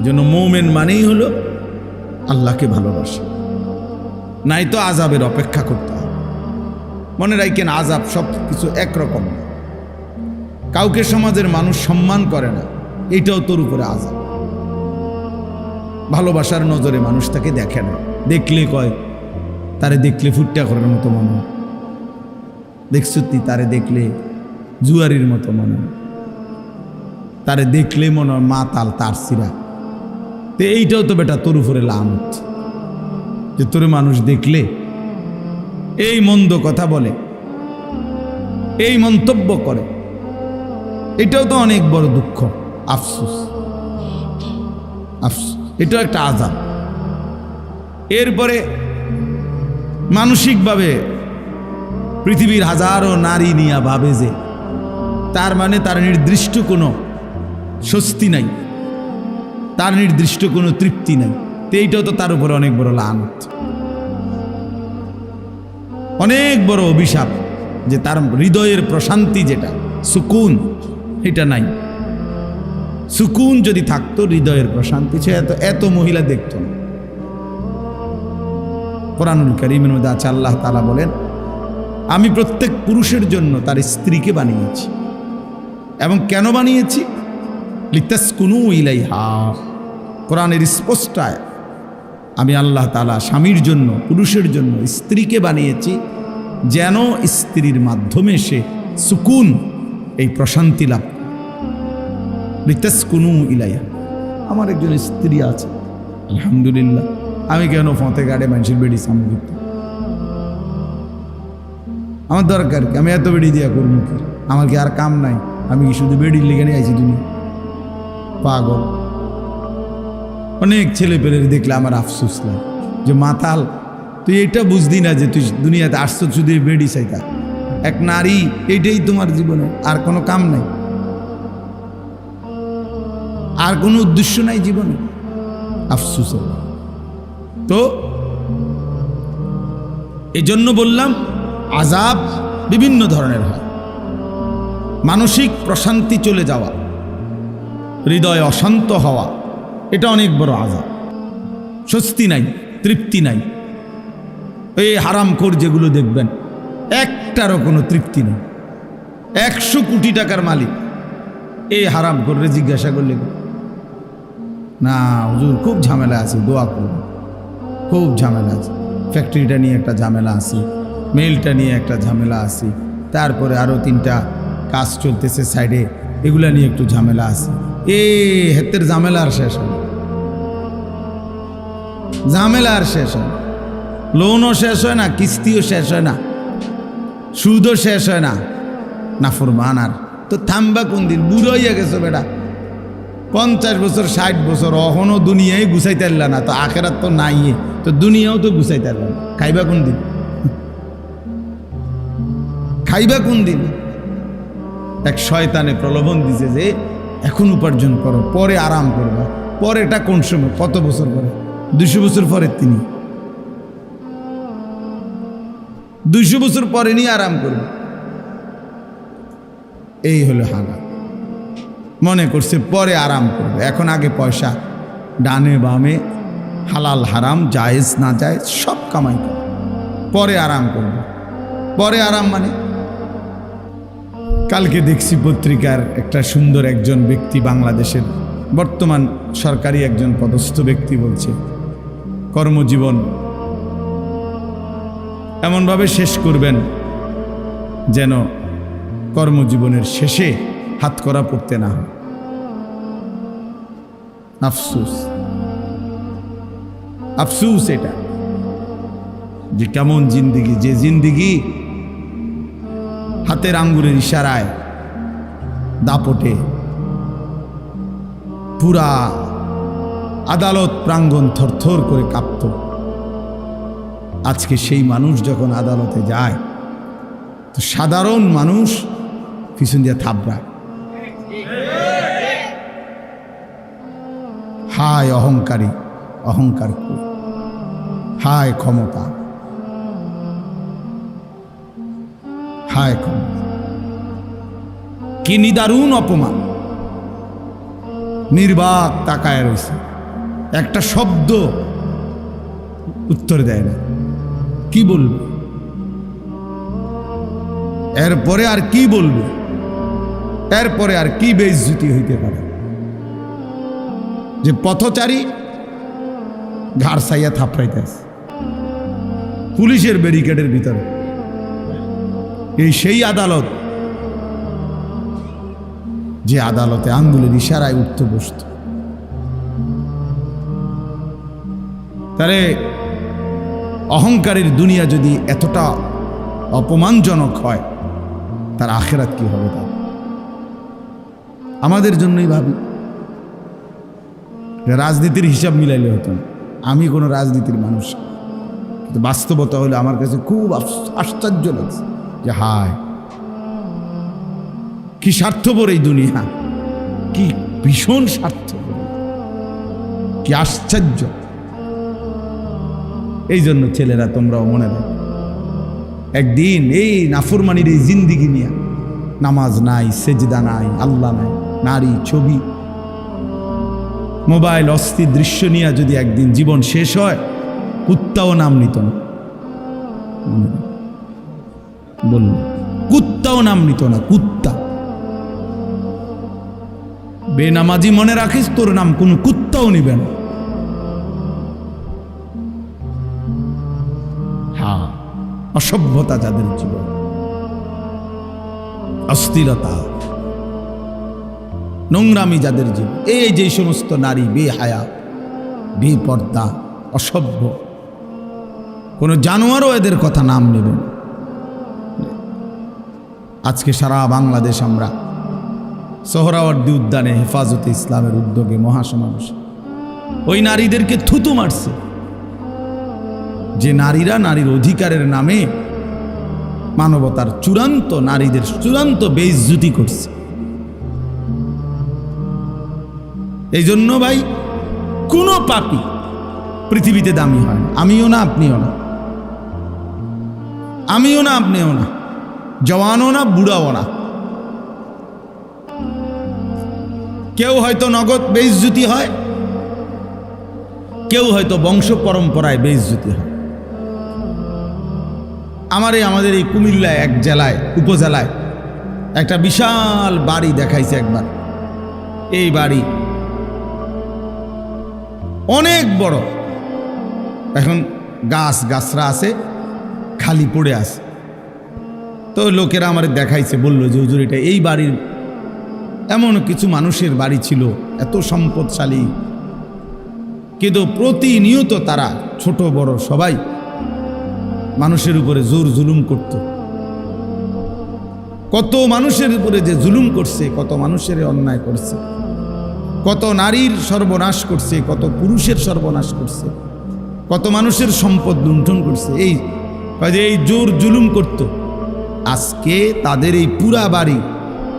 এজন্য মুমিন মানেই হলো আল্লাহকে ভালোবাসা, নাই তো আযাবের অপেক্ষা করতে হবে। মনে রাখেন, আযাব সব কিছু একরকম না। কাউকে সমাজের মানুষ সম্মান করে না, এটাও তোর উপরে আযাব। ভালোবাসার নজরে মানুষ তাকে দেখে না, দেখলে কয় তারে দেখলে ফুটটা করার মতো মনে হয়, দেখছ তুই তারে দেখলে জুয়ারির মতো মনে হয়, তারে দেখলে মনে হয় মা তাল তার সিরা। তো এইটাও তো বেটা তোর উপরে লানত, যে তোর মানুষ দেখলে এই মন্দ কথা বলে, এই মন্তব্য করে, এটাও তো অনেক বড় দুঃখ, আফসোস। আফসোস, এটাও একটা আযাব। এরপরে মানসিকভাবে পৃথিবীর হাজারো নারী নিয়া ভাবে যে তার মানে তার নির্দিষ্ট কোনো স্বস্তি নাই, তার নির্দিষ্ট কোনো তৃপ্তি নাই। তো এইটাও তো তার উপরে অনেক বড় লানত, অনেক বড় অভিশাপ, যে তার হৃদয়ের প্রশান্তি যেটা সুকুন, এটা নাই। সুকুন যদি থাকতো, হৃদয়ের প্রশান্তি, সে এত মহিলা দেখত না। কোরআনুল কারীমের মধ্যে আছে, আল্লাহ তাআলা বলেন, আমি প্রত্যেক পুরুষের জন্য তার স্ত্রীকে বানিয়েছি। এবং কেন বানিয়েছি? লিতাসকুনু ইলাইহা। কোরআনের স্পষ্ট আয়াত, আমি আল্লাহ তাআলা স্বামীর জন্য, পুরুষের জন্য স্ত্রীকে বানিয়েছি যেন স্ত্রীর মাধ্যমে সে সুকুন, এই প্রশান্তি লাভ। লিতাসকুনু ইলাইহা। আমার একজন স্ত্রী আছে, আলহামদুলিল্লাহ। আমি কেন ফতে গাড়ে মানুষের বেড়ি সামনে দিতে? আমার দরকার কি? আমি এত বেড়ি দিয়া করবো কি? আমার কি আর কাম নাই? আমি কি শুধু বেড়ির লেগে নিয়ে আইছি দুনিয়া? পাগল। অনেক ছেলে পেলের দেখলে আমার আফসোস লাগে, যে মাতাল, তুই এটা বুঝদি না যে তুই দুনিয়াতে আসছো শুধু বেড়ি চাইতা। এক নারী, এইটাই তোমার জীবনে, আর কোনো কাম নাই, আর কোনো উদ্দেশ্য নাই জীবনে। আফসোস। তো এই জন্য বললাম, আযাব বিভিন্ন ধরনের হয়। মানসিক প্রশান্তি চলে যাওয়া, হৃদয় অশান্ত হওয়া, এটা অনেক বড় আযাব। স্বস্তি নাই, তৃপ্তি নাই। এই হারামখোর যেগুলো দেখবেন, একটারও কোনো তৃপ্তি নেই। 100 কোটি টাকার মালিক, এই হারামখোররে জিজ্ঞাসা করলে, না হুজুর খুব ঝামেলা আছে, দোয়া করব, খুব ঝামেলা আছে, ফ্যাক্টরিটা নিয়ে একটা ঝামেলা আছে, মেলটা নিয়ে একটা ঝামেলা আছে, তারপরে আরও 3টা কাজ চলতেছে সাইডে, এগুলা নিয়ে একটু ঝামেলা আছে। হেতের ঝামেলা আর শেষ হয়, ঝামেলা আর শেষ হয়। লোনও শেষ হয় না, কিস্তিও শেষ হয় না, সুদও শেষ হয় না, নাফরমান। আর তো থামবা কোন দিন? বুড়ো হইয়া গেছো বেটা, 50 বছর 60 বছর, অহনো দুনিয়ায় গুছাইতে পারলা না, তো আখেরাত তো নাই, তো দুনিয়াও তো গুছাইতে পারলা না। খাইবা কোন দিন? খাইবা কোন দিন? এক শয়তানে প্রলোভন দিছে যে এখন উপার্জন করো, পরে আরাম করবা। পরেটা কোন সময়? কত বছর পরে? 200 বছর পরে। তিনি 200 বছর পরে নিয়ে আরাম করবে। এই হলো হালাল। মনে করছে পরে আরাম করবে, এখন আগে পয়সা, ডানে বামে হালাল হারাম জায়েজ না জায়েজ সব কামাই করবে, পরে আরাম করবে। পরে আরাম মানে, কালকে দেখছি পত্রিকার একটা সুন্দর একজন ব্যক্তি, বাংলাদেশের বর্তমান সরকারি একজন পদস্থ ব্যক্তি বলছে, কর্মজীবন এমনভাবে শেষ করবেন যেন কর্মজীবনের শেষে হাতকড়া পড়তে না হয়। আফসোস, আফসোস এটা, যে কেমন জিন্দিগি, যে জিন্দিগি হাতের আঙ্গুলের ইশারায়, দাপটে পুরা আদালত প্রাঙ্গণ থরথর করে কাঁপত। আজকে সেই মানুষ যখন আদালতে যায়, তো সাধারণ মানুষ পিছন দিয়ে থাবড়ায়, হায় অহংকারী, অহংকার, হায় ক্ষমতা, হায় ক্ষমতা, কি নিদারুণ অপমান। নির্বাক তাকায় রয়েছে, একটা শব্দ উত্তর দেয় না। কি বলবে এরপরে? আর কি বলবে এরপরে? আর কি বেইজ্জতি হইতে পারে যে পথচারী ঘাড় সাইয়া থাপড়াইতেছে পুলিশের ব্যারিকেডের ভিতরে? এই সেই আদালত যে আদালতে আঙ্গুলের ইশারায় উঠত বসত। তাহলে অহংকারের দুনিয়া যদি এতটা অপমানজনক হয়, তার আখেরাত কি হবে? তার আমাদের জন্যই ভাবি। রাজনীতির হিসাব মিলাইলে হতো না। আমি কোনো রাজনীতির মানুষ, কিন্তু বাস্তবতা হলে আমার কাছে খুব আশ্চর্য লাগছে যে হায়, কি স্বার্থপর এই দুনিয়া, কি ভীষণ স্বার্থপর, কি আশ্চর্য। এই জন্য ছেলেরা, তোমরাও মনে রাখো, একদিন এই নাফরমানির এই জিন্দিগি নিয়ে, নামাজ নাই, সেজদা নাই, আল্লাহ নাই, নারী, ছবি, মোবাইল, অস্থির দৃশ্য নিয়ে যদি একদিন জীবন শেষ হয়, কুত্তাও নাম নিত না। বলল, কুত্তাও নাম নিত না। কুত্তা বেনামাজি মনে রাখিস, তোর নাম কোন কুত্তাও নিবে না। হ্যাঁ, অসভ্যতা যাদের জীবন, অস্থিরতা, নোংরামি যাদের জীবন, এই যে সমস্ত নারী বেহায়া, বেপর্দা, অসভ্য, কোন জানোয়ারও এদের কথা নাম নেবেন। আজকে সারা বাংলাদেশ আমরা সোহরাওয়ার্দী উদ্যানে হেফাজতে ইসলামের উদ্যোগে মহাসমাবেশ ওই নারীদেরকে থুতু মারছে, যে নারীরা নারীর অধিকারের নামে মানবতার চূড়ান্ত, নারীদের চূড়ান্ত বেইজ্জতি করছে। এই জন্য ভাই, কোনো পাপী পৃথিবীতে দামি হয় না। আমিও না, আপনিও না, আমিও না, আপনিও না, জওয়ানও না, বুড়াও না। কেউ হয়তো নগদ বেইজ্জতি হয়, কেউ হয়তো বংশ পরম্পরায় বেইজ্জতি হয়। আমাদের এই কুমিল্লায় এক জেলায়, উপজেলায় একটা বিশাল বাড়ি দেখাইছে একবার। এই বাড়ি অনেক বড়, এখন গাছরা আছে, খালি পড়ে আছে। তো লোকেরা আমার দেখাইছে, বললো যে হুজুর, এটা এই বাড়ির এমন কিছু মানুষের বাড়ি ছিল, এত সম্পদশালী, কিন্তু প্রতিনিয়ত তারা ছোট বড় সবাই মানুষের উপরে জোর জুলুম করত। কত মানুষের উপরে যে জুলুম করছে, কত মানুষের অন্যায় করছে, কত নারীর সর্বনাশ করছে, কত পুরুষের সর্বনাশ করছে, কত মানুষের সম্পদ লুণ্ঠন করছে, এই জোর জুলুম করত। আজকে তাদের এই পুরা বাড়ি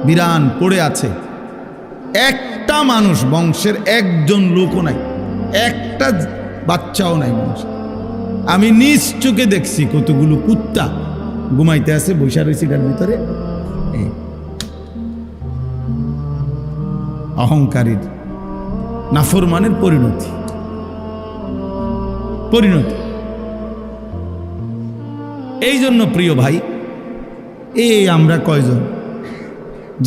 বিরান পড়ে আছে, একটা মানুষ, বংশের একজন লোকও নাই, একটা বাচ্চাও নাই মানুষ। আমি নিজ চোখে দেখছি কতগুলো কুত্তা ঘুমাইতে আছে, বৈশা রয়েছে এটার ভিতরে। অহংকারীর, নাফরমানের পরিণতি। এই জন্য প্রিয় ভাই, আমরা কয়জন,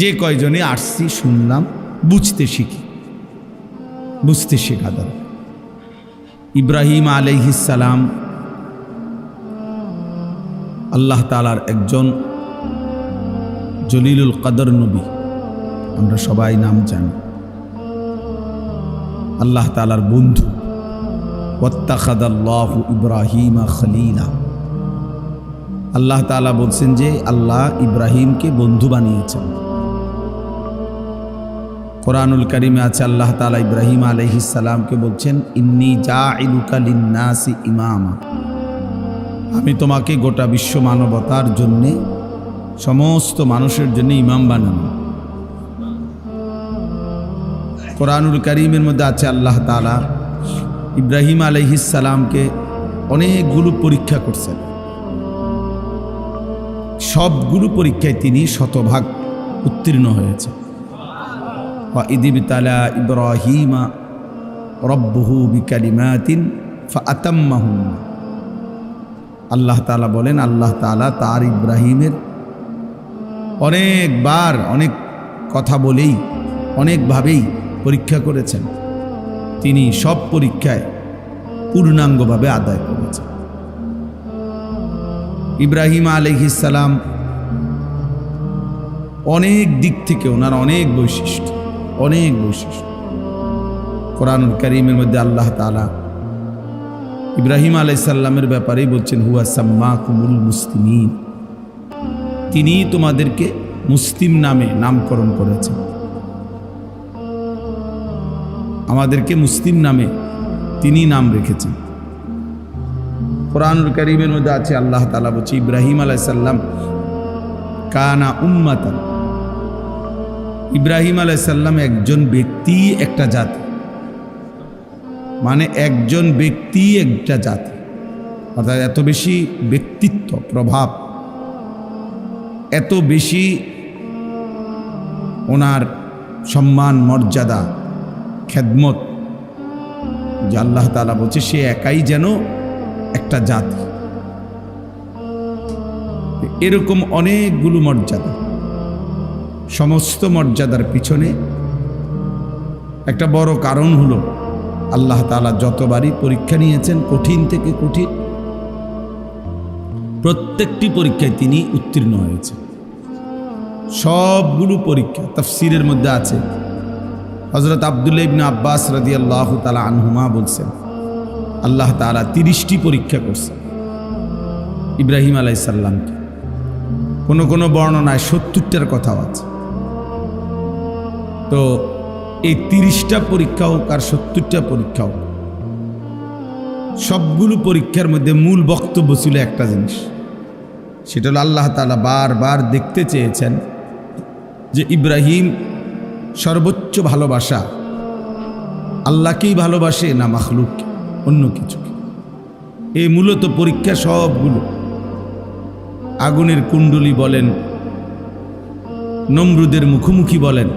যে কয়জনে আসছি, শুনলাম, বুঝতে শেখা দরকার। ইব্রাহিম আলাইহিস সালাম আল্লাহ তাআলার একজন জলিলুল কদর নবী, আমরা সবাই নাম জানি। আল্লাহ তাআলার বন্ধু, ওয়াত্তাখাযাল্লাহু ইব্রাহিমা খলিলা। আল্লাহ তাআলা বলছেন যে আল্লাহ ইব্রাহিমকে বন্ধু বানিয়েছেন। কোরআনুল কারিমে আছে, আল্লাহ তাআলা ইব্রাহিম আলাইহিস সালামকে বলছেন, ইন্নী জাইলুকা লিন্নাসি ইমামা, আমি তোমাকে গোটা বিশ্ব মানবতার জন্যে, সমস্ত মানুষের জন্য ইমাম বানানো। কোরআনুল কারিমের মধ্যে আছে, আল্লাহ তাআলা ইব্রাহিম আলাইহিস সালামকে অনেকগুলো পরীক্ষা করছেন, সবগুলো পরীক্ষায় তিনি শতভাগ উত্তীর্ণ হয়েছে। ওয়া ইযিবতালা ইব্রাহিমা রব্বুহু বিকালিমাতিন ফাআতাম্মাহুন্না। আল্লাহ তাআলা বলেন, আল্লাহ তাআলা তার ইব্রাহিমের অনেকবার অনেক কথা বলেই অনেকভাবেই পরীক্ষা করেছেন, তিনি সব পরীক্ষায় পূর্ণাঙ্গভাবে আদায় করেছেন। ইব্রাহিম আলাইহিস সালাম অনেক দিক থেকে ওনার অনেক বৈশিষ্ট্য। কোরআনুল কারীমের মধ্যে আল্লাহ তাআলা ইব্রাহিম আলাইহিস সালামের ব্যাপারেই বলছেন, হুয়া সাম্মাকুমুল মুসলিমিন, তিনি তোমাদেরকে মুসলিম নামে নামকরণ করেছেন। আমাদেরকে মুসলিম নামে তিনি নাম রেখেছেন। কোরআনুল কারীমের মধ্যে আছে, আল্লাহ তাআলা বলছে ইব্রাহিম আলাইহিস সালাম কানা উম্মাতান, ইব্রাহিম আলাইহিস সালাম একজন ব্যক্তি একটা জাতি, মানে একজন ব্যক্তি একটা জাতি, অর্থাৎ এত বেশি ব্যক্তিত্ব প্রভাব, এত বেশি ওনার সম্মান মর্যাদা খেদমত, যে আল্লাহ তাআলা বলছে সে একাই যেন একটা জাতি। এরকম অনেকগুলো মর্যাদা, সমস্ত মর্যাদার পিছনে একটা বড় কারণ হলো আল্লাহ তাআলা যতবারই পরীক্ষা নিয়েছেন, কঠিন থেকে কঠিন, প্রত্যেকটি পরীক্ষায় তিনি উত্তীর্ণ হয়েছেন। সবগুলো পরীক্ষা তাফসীরের মধ্যে আছে, হযরত আব্দুল্লাহ ইবনে আব্বাস রাদিয়াল্লাহু তাআলা আনহুমা বলছেন, আল্লাহ তাআলা 30টি পরীক্ষা করছেন ইব্রাহিম আলাইহিস সালামকে। কোনো বর্ণনায় 70টার কথাও আছে। তো এই 30টা পরীক্ষা হোক আর 70টা পরীক্ষা হোক, সবগুলো পরীক্ষার মধ্যে মূল বক্তব্য ছিল একটা জিনিস, সেটা হলো আল্লাহ তাআলা বারবার দেখতে চেয়েছেন যে ইব্রাহিম সর্বোচ্চ ভালোবাসা আল্লাহকেই ভালোবাসে না মাখলুককে, অন্য কিছুকে। এই মূলত পরীক্ষা সবগুলো, আগুনের কুণ্ডলী বলেন, নমরুদের মুখোমুখি বলেন,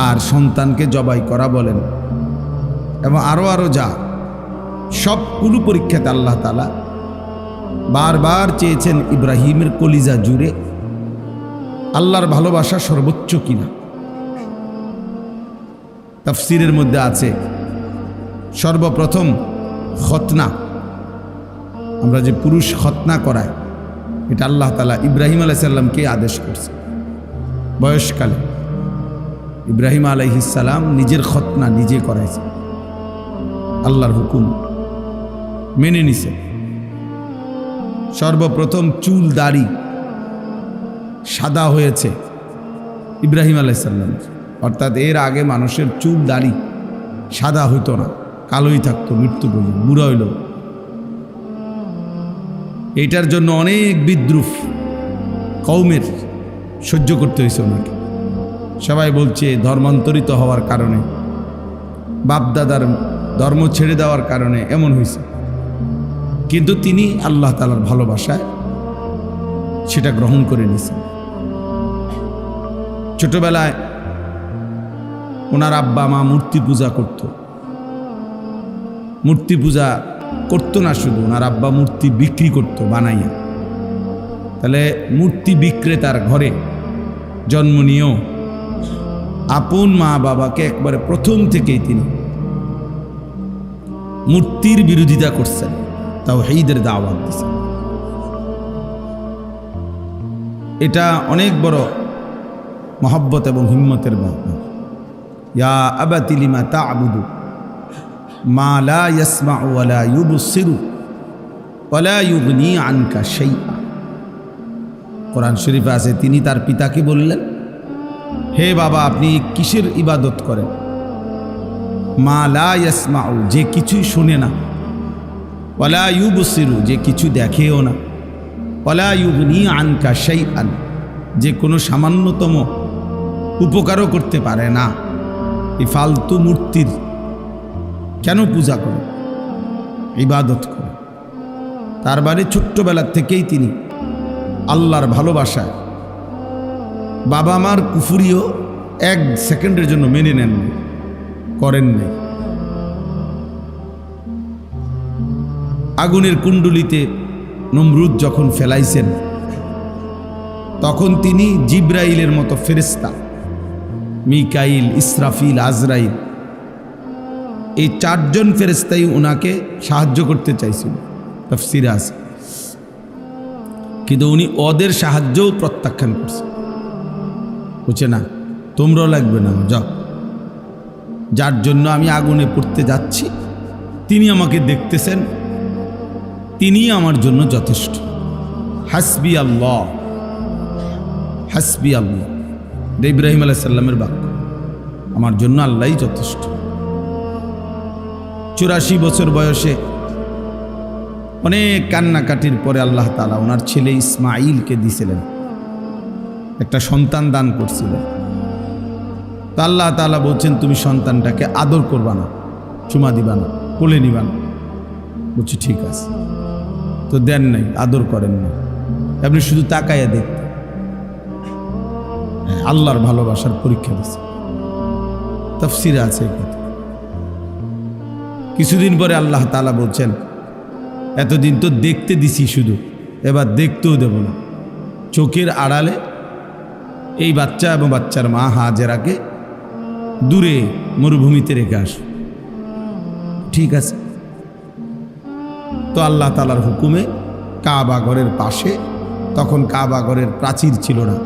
আর সন্তানকে জবাই করা বলেন, এবং আরো যা সবগুলো পরীক্ষাতে আল্লাহ তাআলা বারবার চেয়েছেন ইব্রাহিমের কলিজা জুড়ে আল্লাহর ভালোবাসা সর্বোচ্চ কিনা। তাফসীরের মধ্যে আছে, সর্বপ্রথম খতনা, আমরা যে পুরুষ খতনা করাই, এটা আল্লাহ তাআলা ইব্রাহিম আলাইহিস সালামকে আদেশ করছে। বয়সকালে ইব্রাহিম আলাইহিস সালাম নিজের খতনা নিজে করাইছে, আল্লাহর হুকুম মেনে নিছে। সর্বপ্রথম চুল দাড়ি সাদা হয়েছে ইব্রাহিম আলাইহিস সালাম, অর্থাৎ এর আগে মানুষের চুল দাড়ি সাদা হইতো না, কালোই থাকতো মৃত্যু পর্যন্ত, বুড়া হইল। এইটার জন্য অনেক বিদ্রুপ কওমের সহ্য করতে হয়েছে ওনাকে। সবাই বলছে ধর্মান্তরিত হওয়ার কারণে, বাপদাদার ধর্ম ছেড়ে দেওয়ার কারণে এমন হয়েছে, কিন্তু তিনি আল্লাহ তাআলার ভালোবাসায় সেটা গ্রহণ করে নিয়েছেন। ছোটবেলায় ওনার আব্বা মা মূর্তি পূজা করত, মূর্তি পূজা করতো না শুধু, ওনার আব্বা মূর্তি বিক্রি করত বানাইয়া। তাহলে মূর্তি বিক্রেতার ঘরে জন্ম নিয়েও আপন মা বাবাকে একবারে প্রথম থেকেই তিনি মূর্তির বিরোধিতা করছেন, তাওহীদের দাওয়াত দিয়েছেন। এটা অনেক বড় মহব্বত এবং হিম্মতের ব্যাপার। ইয়া আবাতি লিমা তা'বুদু মা লা ইয়াসমাউ ওয়া লা ইউবসিরু ওয়া লা ইউগনি আনকা শাইআ। কোরআন শরীফে আছে, তিনি তার পিতাকে বললেন, হে বাবা, আপনি কিসের ইবাদত করেন? মা লা ইয়াসমাউ, যে কিছুই শুনে না, ওয়া লা ইউবসিরু, যে কিছু দেখেও না, ওয়া লা ইউগনি আনকা শাইআন, যে কোনো সামান্যতম উপকারও করতে পারে না। এই ফালতু মূর্তির কেন পূজা করে, ইবাদত করে? তার বাড়ি ছোট্টবেলার থেকেই তিনি আল্লাহর ভালোবাসায়, বাবা মার কুফরিও এক সেকেন্ডের জন্য মেনে নেন নাই, করেন নাই। আগুনের কুণ্ডুলিতে নমরুদ যখন ফেলাইছেন, তখন তিনি জিব্রাইলের মতো ফেরেশতা, মিকাইল, ইসরাফিল, আজরাইল, এই চারজন ফেরেশতাই ওনাকে সাহায্য করতে চাইছিল, তাফসীরে আছে। কিন্তু উনি ওদের সাহায্যও প্রত্যাখ্যান করছেন, বুঝছে না, তোমরাও লাগবে না, যাও, যার জন্য আমি আগুনে পড়তে যাচ্ছি তিনি আমাকে দেখতেছেন, তিনি আমার জন্য যথেষ্ট। হাসবি আল্লাহ, হাসবি আল্লাহ, ইব্রাহিম আলাইহিস সালামের বাক্য, আমার জন্য আল্লাহই যথেষ্ট। 84 বছর বয়সে অনেক কান্নাকাটির পরে আল্লাহ তাআলা ওনার ছেলে ইসমাঈলকে দিয়েছিলেন, একটা সন্তান দান করছিলেন। তো আল্লাহ তাআলা বলছেন, তুমি সন্তানটাকে আদর করবা না, চুমা দিবা না, কোলে নিবা না। বলছি ঠিক আছে। তো দেন নাই, আদর করেন না, আপনি শুধু তাকাইয়া দেখতেন। আল্লাহর ভালোবাসার পরীক্ষা দিচ্ছে, তাফসীরে আছে এই কথা। কিছুদিন পরে আল্লাহ তাআলা বলছেন, এতদিন তো দেখতে দিছি শুধু, এবার দেখতেও দেব না। চোখের আড়ালে এই বাচ্চা এবং বাচ্চার মা হাজেরাকে দূরে মরুভূমিতে রেখে আস। ঠিক আছে। তো আল্লাহ তাআলার হুকুমে কাবা ঘরের পাশে, তখন কাবা ঘরের প্রাচীর ছিল না,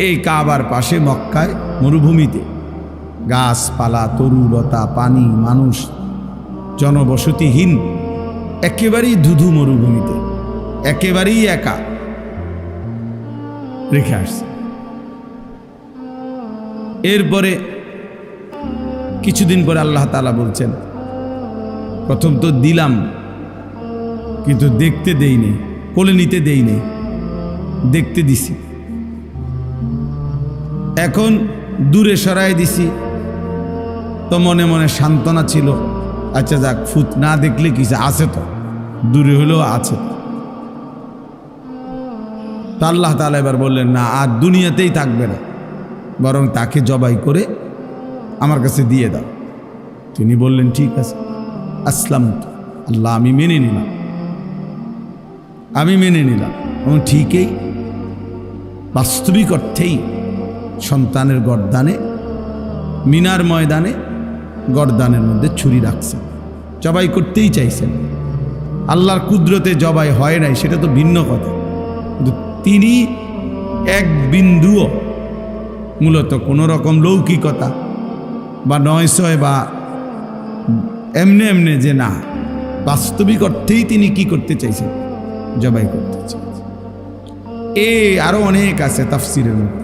এই কাবার পাশে মক্কায় মরুভূমিতে গাছপালা, তরুলতা, পানি, মানুষ, জনবসতিহীন, একেবারেই ধুধু মরুভূমিতে, একেবারেই একা রেখে আসছে। এরপরে কিছুদিন পরে আল্লাহ তাআলা বলছেন, প্রথম তো দিলাম কিন্তু দেখতে দেইনি, কোলে নিতে দেইনি, দেখতে দিছি। এখন দূরে সরাই দিছি, তো মনে মনে সান্ত্বনা ছিল, আচ্ছা যাক, ফুট না দেখলে কিছু আছে, তো দূরে হলেও আছে। তো আল্লাহ তাআলা এবার বললেন, না, আর দুনিয়াতেই থাকবে না, বরং তাকে জবাই করে আমার কাছে দিয়ে দাও। তিনি বললেন, ঠিক আছে, আসলাম, আল্লাহ আমি মেনে নিলাম, আমি মেনে নিলাম। এবং ঠিকই বাস্তবিক অর্থেই সন্তানের গর্দানে, মিনার ময়দানে গর্দানের মধ্যে ছুরি রাখছেন, জবাই করতেই চাইছেন। আল্লাহর কুদরতে জবাই হয় নাই সেটা তো ভিন্ন কথা, কিন্তু তিনি এক বিন্দুও মূলত কোনো রকম লৌকিকতা বা নয়সয় বা এমনে এমনে যে না, বাস্তবিক অর্থেই তিনি কি করতে চাইছেন, জবাই করতে চাইছেন। আরো অনেক আছে তাফসীরের মধ্যে,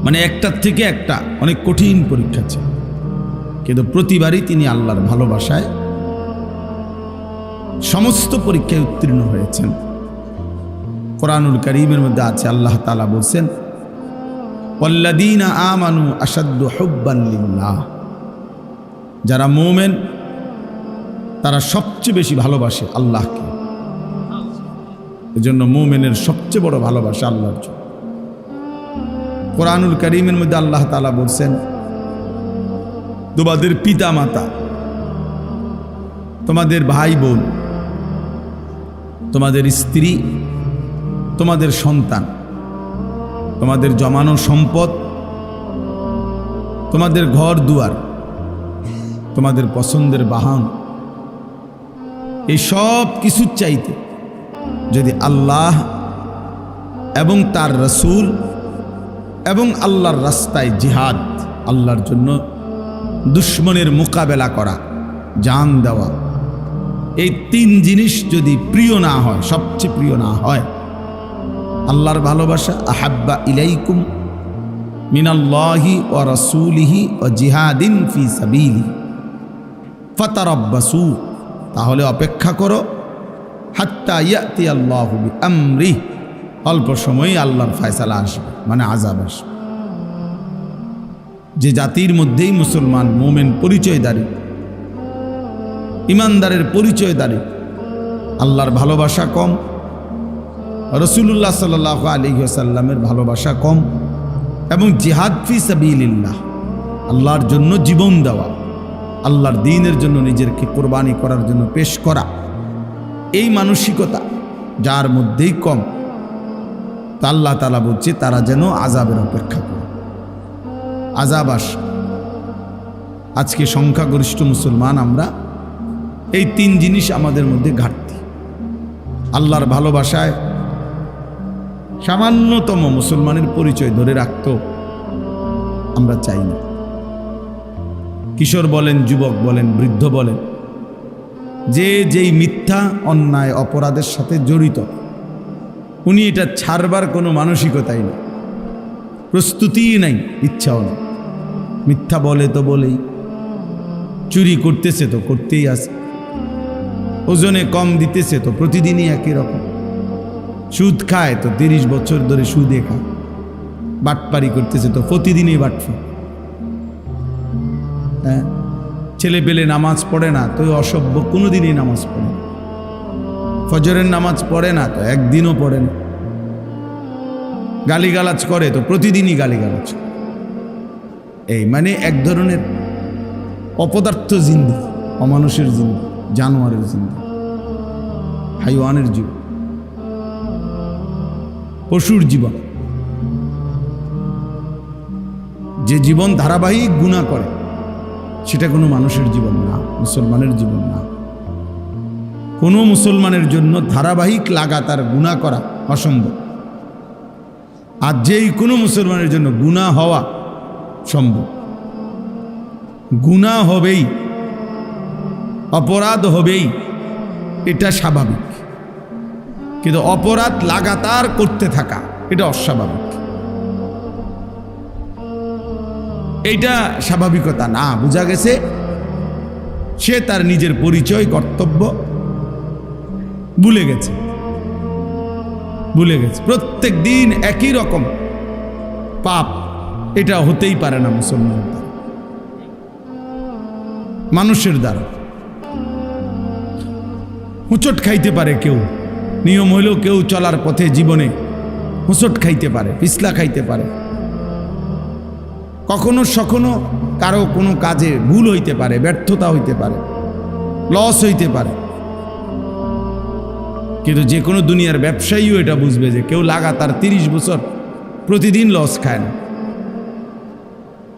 মানে একটার থেকে একটা অনেক কঠিন পরীক্ষা ছিল, কিন্তু প্রতিবারই তিনি আল্লাহর ভালোবাসায় সমস্ত পরীক্ষায় উত্তীর্ণ হয়েছেন। কোরআনুল কারীমের মধ্যে আছে, আল্লাহ তাআলা বলছেন, ওয়াল্লাযীনা আমানু আশাদ্দু হুব্বান লিল্লাহ, যারা মুমিন তারা সবচেয়ে বেশি ভালোবাসে আল্লাহকে। এজন্য মুমিনের সবচেয়ে বড় ভালোবাসা আল্লাহর জন্য। কোরআনুল কারীমের মধ্যে আল্লাহ তাআলা বলছেন, তোমাদের পিতা মাতা, তোমাদের ভাই বোন, তোমাদের স্ত্রী, তোমাদের সন্তান, তোমাদের জমানো সম্পদ, তোমাদের ঘর দুয়ার, তোমাদের পছন্দের বাহন, এই সব কিছুর চাইতে যদি আল্লাহ এবং তার রাসূল এবং আল্লাহর রাস্তায় জিহাদ, আল্লাহর জন্য দুশমনের মোকাবেলা করা, জান দেওয়া, এই 3 জিনিস যদি প্রিয় না হয়, সবচেয়ে প্রিয় না হয়, আল্লাহর ভালোবাসা, আহাব্বা ইলাইকুম মিনাল্লাহি ওয়া রাসূলিহি ওয়া জিহাদিন ফি সাবিলি ফাতারাব্বাসু, তাহলে অপেক্ষা করো, হাত্তা ইয়াতি আল্লাহু বিআমরি, অল্প সময়ই আল্লাহর ফয়সালা আসবে, মানে আযাব আসবে। যে জাতির মধ্যেই মুসলমান মুমিন পরিচয়দারী, ইমানদারের পরিচয়দারী, আল্লাহর ভালোবাসা কম, রাসূলুল্লাহ সাল্লাল্লাহু আলাইহি ওয়াসাল্লামের ভালোবাসা কম, এবং জিহাদ ফি সাবিলিল্লাহ, আল্লাহর জন্য জীবন দেওয়া, আল্লাহর দ্বীনের জন্য নিজেকে কোরবানি করার জন্য পেশ করা, এই মানসিকতা যার মধ্যেই কম, তা আল্লাহ তাআলা বলছে তারা যেন আযাবের অপেক্ষা করে। আযাব আসে। আজকে সংখ্যাগরিষ্ঠ মুসলমান আমরা, এই তিন জিনিস আমাদের মধ্যে ঘাটতি। আল্লাহর ভালোবাসায় সামান্যতম মুসলমানের পরিচয় ধরে রাখত আমরা চাই না। কিশোর বলেন, যুবক বলেন, বৃদ্ধ বলেন, যেই মিথ্যা অন্যায় অপরাধের সাথে জড়িত, উনি এটা ছাড়বার কোনো মানসিকতাই নেই, প্রস্তুতিই নাই, ইচ্ছাও নেই। মিথ্যা বলে তো বলেই, চুরি করতেছে তো করতেই আছে, ওজনে কম দিতেছে তো প্রতিদিনই একই রকম, সুদ খায় তো 30 বছর ধরে সুদে খায়, বাটপারি করতেছে তো প্রতিদিনই বাটফা। হ্যাঁ, ছেলে পেলে নামাজ পড়ে না তো অসভ্য, কোনোদিনই নামাজ পড়ে না। ফজরের নামাজ পড়ে না তো একদিনও পড়ে না। গালিগালাজ করে তো প্রতিদিনই গালিগালাজ। এই মানে এক ধরনের অপদার্থ জিন্দেগি, অমানুষের জিন্দেগি, জানোয়ারের জিন্দেগি, হাইওয়ানের জীবন, পশুর জীবন। যে জীবন ধারাবাহিক গুনাহ করে সেটা কোনো মানুষের জীবন না, মুসলমানের জীবন না। কোনো মুসলমানের জন্য ধারাবাহিক লাগাতার গুনাহ করা অসম্ভব। আর যেই কোনো মুসলমানের জন্য গুনাহ হওয়া সম্ভব। গুনাহ হবেই, অপরাধ হবেই, এটা স্বাভাবিক। কিন্তু অপরাধ লাগাতার করতে থাকা এটা অস্বাভাবিক। এইটা স্বাভাবিকতা না। বোঝা গেছে সে তার নিজের পরিচয়, কর্তব্য ভুলে গেছে। প্রত্যেক দিন একই রকম পাপ, এটা হতেই পারে না মুসলমানের দ্বারা, মানুষের দ্বারা। হুঁচট খাইতে পারে কেউ, নিয়ম হইলেও কেউ চলার পথে জীবনে হুঁচট খাইতে পারে, পিছলা খাইতে পারে, কখনো সখনো কারো কোনো কাজে ভুল হইতে পারে, ব্যর্থতা হইতে পারে, লস হইতে পারে। কিন্তু যে কোনো দুনিয়ার ব্যবসায়ীও এটা বুঝবে যে কেউ লাগাতার 30 বছর প্রতিদিন লস খায় না।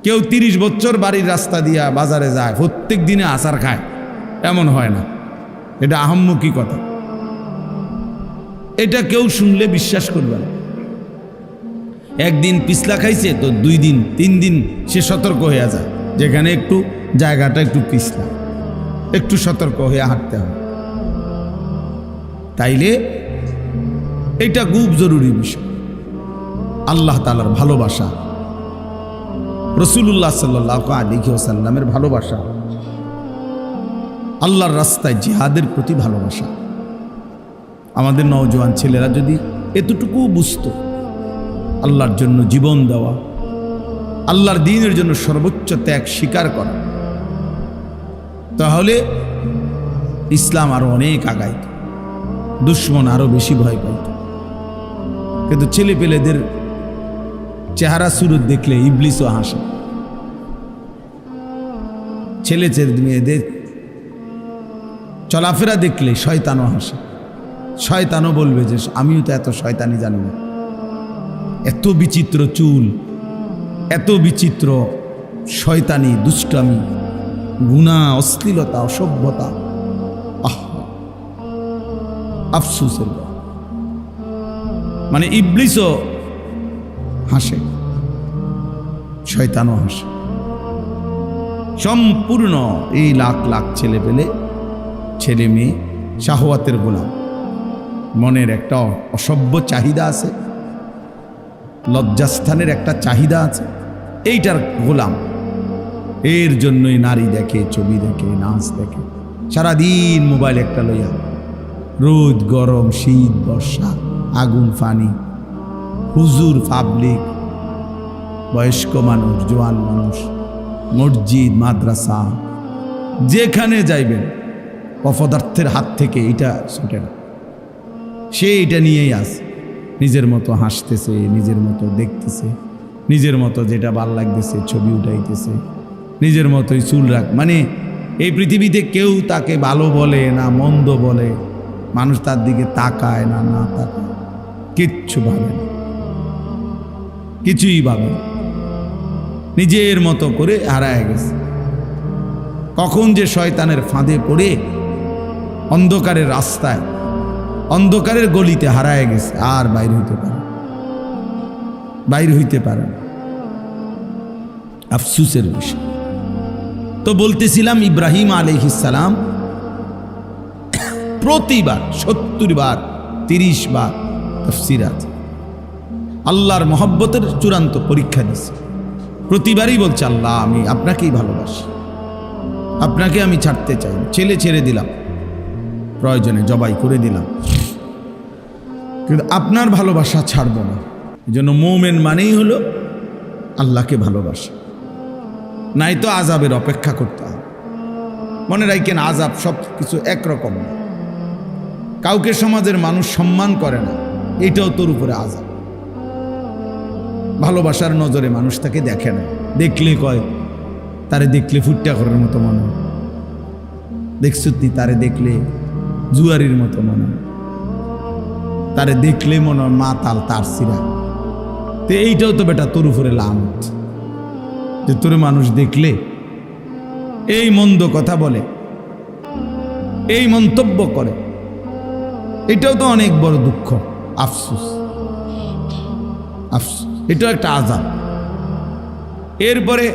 কেউ 30 বছর বাড়ির রাস্তা দিয়া বাজারে যায়, প্রত্যেক দিনে আচার খায়, এমন হয় না। এটা আহাম্মকি কথা। এটা কেউ শুনলে বিশ্বাস করবে না। একদিন পিছলা খাইছে তো 2 দিন 3 দিন সে সতর্ক হয়ে যায়, যেখানে একটু জায়গাটা একটু পিছলা, একটু সতর্ক হয়ে হাঁটতে হবে। তাইলে এটা খুব জরুরি বিষয়। আল্লাহ তাআলার ভালোবাসা, রাসূলুল্লাহ সাল্লাল্লাহু আলাইহি ওয়াসাল্লামের ভালোবাসা, আল্লাহর রাস্তায় জিহাদের প্রতি ভালোবাসা। আমাদের নওজোয়ান ছেলেরা যদি এতটুকু বুঝতো, আল্লাহর জন্য জীবন দেওয়া, আল্লাহর দ্বীনের জন্য সর্বোচ্চ ত্যাগ স্বীকার করা, তাহলে ইসলাম আরো অনেক আগাইত, দুশ্মন আরো বেশি ভয় পাইত। কিন্তু ছেলে পেলেদের চেহারা সুরত দেখলে ইবলিসও হাসে। ছেলে মেয়েদের চলাফেরা দেখলে শয়তানও হাসে। শয়তানও বলবে যে আমিও তো এত শয়তানি জানি না। এত বিচিত্র চুল, এত বিচিত্র শয়তানি, দুষ্টামি, গুনাহ, অশ্লীলতা, অসভ্যতা, আফসোসের। মানে ইবলিসও হাসে, শয়তানও হাসে। সম্পূর্ণ এই লাখ লাখ ছেলে মেয়ে শাহওয়াতের গোলাম। মনের একটা অসভ্য চাহিদা আছে, লজ্জাস্থানের একটা চাহিদা আছে, এইটার গোলাম। এর জন্যই নারী দেখে, ছবি দেখে, নাচ দেখে, সারাদিন মোবাইল একটা লইয়া, রোদ গরম, শীত বর্ষা, আগুন পানি, হুজুর, পাবলিক, বয়স্ক মানুষ, জোয়ান মানুষ, মসজিদ, মাদ্রাসা, যেখানে যাইবেন অপদার্থের হাত থেকে এটা ছুটে না। সে এটা নিয়েই আসে, নিজের মতো হাসতেছে, নিজের মতো দেখতেছে, নিজের মতো যেটা ভাল লাগতেছে ছবি উঠাইতেছে, নিজের মতোই চুল রাখ, মানে এই পৃথিবীতে কেউ তাকে ভালো বলে না মন্দ বলে, মানুষ তার দিকে তাকায় না না তাকায়, কিচ্ছু ভাবে না, কিছুই ভাবে না, নিজের মতো করে হারায় গেছে। কখন যে শয়তানের ফাঁদে পড়ে অন্ধকারের রাস্তায় অন্ধকারের গলিতে হারায় গেছে, আর বাইর হইতে পারে না। আফসুসের বিষয়। তো বলতেছিলাম ইব্রাহিম আলাইহিস সালাম প্রতিবার 70 বার 30 বার তাফসীর আছে, আল্লাহর মহব্বতের চূড়ান্ত পরীক্ষা দিচ্ছে। প্রতিবারই বলছে, আল্লাহ আমি আপনাকেই ভালোবাসি, আপনাকে আমি ছাড়তে চাই না, ছেলে ছেড়ে দিলাম, প্রয়োজনে জবাই করে দিলাম, কিন্তু আপনার ভালোবাসা ছাড়ব না। এই জন্য মুমিন মানেই হলো আল্লাহকে ভালোবাসা, নাই তো আযাবের অপেক্ষা করতে হবে। মনে রাখেন, আযাব সব কিছু একরকম না। কাউকে সমাজের মানুষ সম্মান করে না, এটাও তোর উপরে আযাব। ভালোবাসার নজরে মানুষ তাকে দেখে না, দেখলে কয় তারে দেখলে ফুটটা করার মতো মনে হয়, দেখছ তুই তারে দেখলে জুয়ারির মতো মনে হয়, তারে দেখলে মনে হয় মা তাল তার সিরা। তো এইটাও তো বেটা তোর উপরে লানত, যে তোর মানুষ দেখলে এই মন্দ কথা বলে, এই মন্তব্য করে, এটাও তো অনেক বড় দুঃখ, আফসোস। এটাও একটা আযাব। এরপরে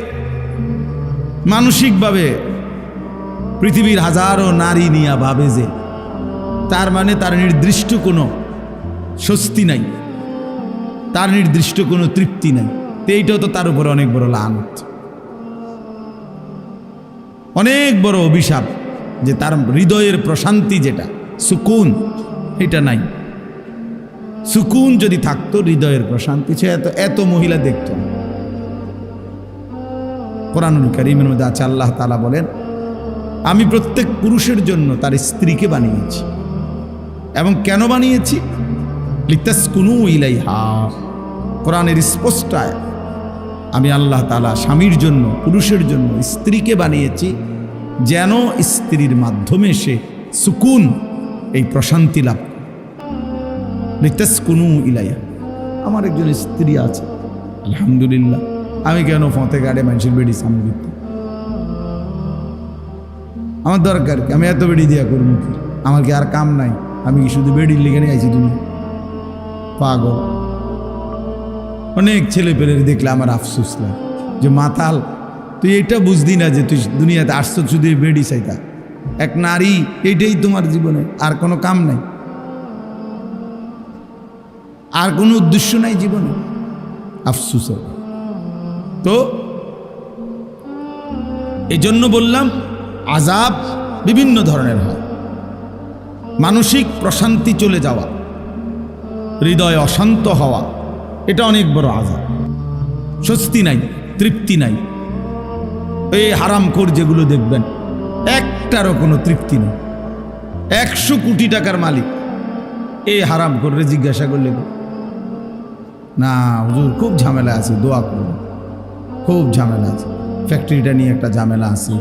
মানসিকভাবে পৃথিবীর হাজারো নারী নিয়ে ভাবে যে তার মানে তার নির্দিষ্ট কোনো স্বস্তি নাই, তার নির্দিষ্ট কোনো তৃপ্তি নাই। তো এইটাও তো তার উপরে অনেক বড় লানত, অনেক বড় অভিশাপ, যে তার হৃদয়ের প্রশান্তি যেটা সুকুন, এটা নাই। সুকুন যদি থাকতো, হৃদয়ের প্রশান্তি, সে এত মহিলা দেখত না। কোরআনুল কারীমের মধ্যে আছে, আল্লাহ তাআলা বলেন, আমি প্রত্যেক পুরুষের জন্য তার স্ত্রীকে বানিয়েছি। এবং কেন বানিয়েছি? লিতাসকুনু ইলাইহা। কোরআনের স্পষ্ট আয়াত, আমি আল্লাহ তাআলা স্বামীর জন্য, পুরুষের জন্য স্ত্রীকে বানিয়েছি যেন স্ত্রীর মাধ্যমে সে সুকুন, এই প্রশান্তি লাভ করে। লিতাসকুনু ইলাইহা। আমার একজন স্ত্রী আছে, আলহামদুলিল্লাহ। আমি কেন ফতে গাড়ে মানুষের বেড়ি সামনে দিতে? আমার দরকার কি? আমি এত বেড়ি দিয়া করবো কি? আমার কি আর কাম নাই? আমি কি শুধু বেড়ির লিখে নিয়ে আইছি? তুমি পাগল। অনেক ছেলে পেলের দেখলে আমার আফসোস লাগে, যে মাতাল, তুই এটা বুঝদি না যে তুই দুনিয়াতে আসছো শুধু বেড়ি চাইতা। এক নারী, এইটাই তোমার জীবনে, আর কোনো কাম নাই, আর কোনো উদ্দেশ্য নাই জীবনে। আফসোস। তো এই জন্য বললাম, আযাব বিভিন্ন ধরনের হয়। মানসিক প্রশান্তি চলে যাওয়া, হৃদয় অশান্ত হওয়া, এটা অনেক বড় আযাব। স্বস্তি নাই, তৃপ্তি নাই। এই হারামখোর যেগুলো দেখবেন, একটারও কোনো তৃপ্তি নেই। 100 কোটি টাকার মালিক, এই হারামখোররে জিজ্ঞাসা করলে, না হুজুর খুব ঝামেলা আছে, দোয়া করুন, খুব ঝামেলা আছে, ফ্যাক্টরিটা নিয়ে একটা ঝামেলা আছে,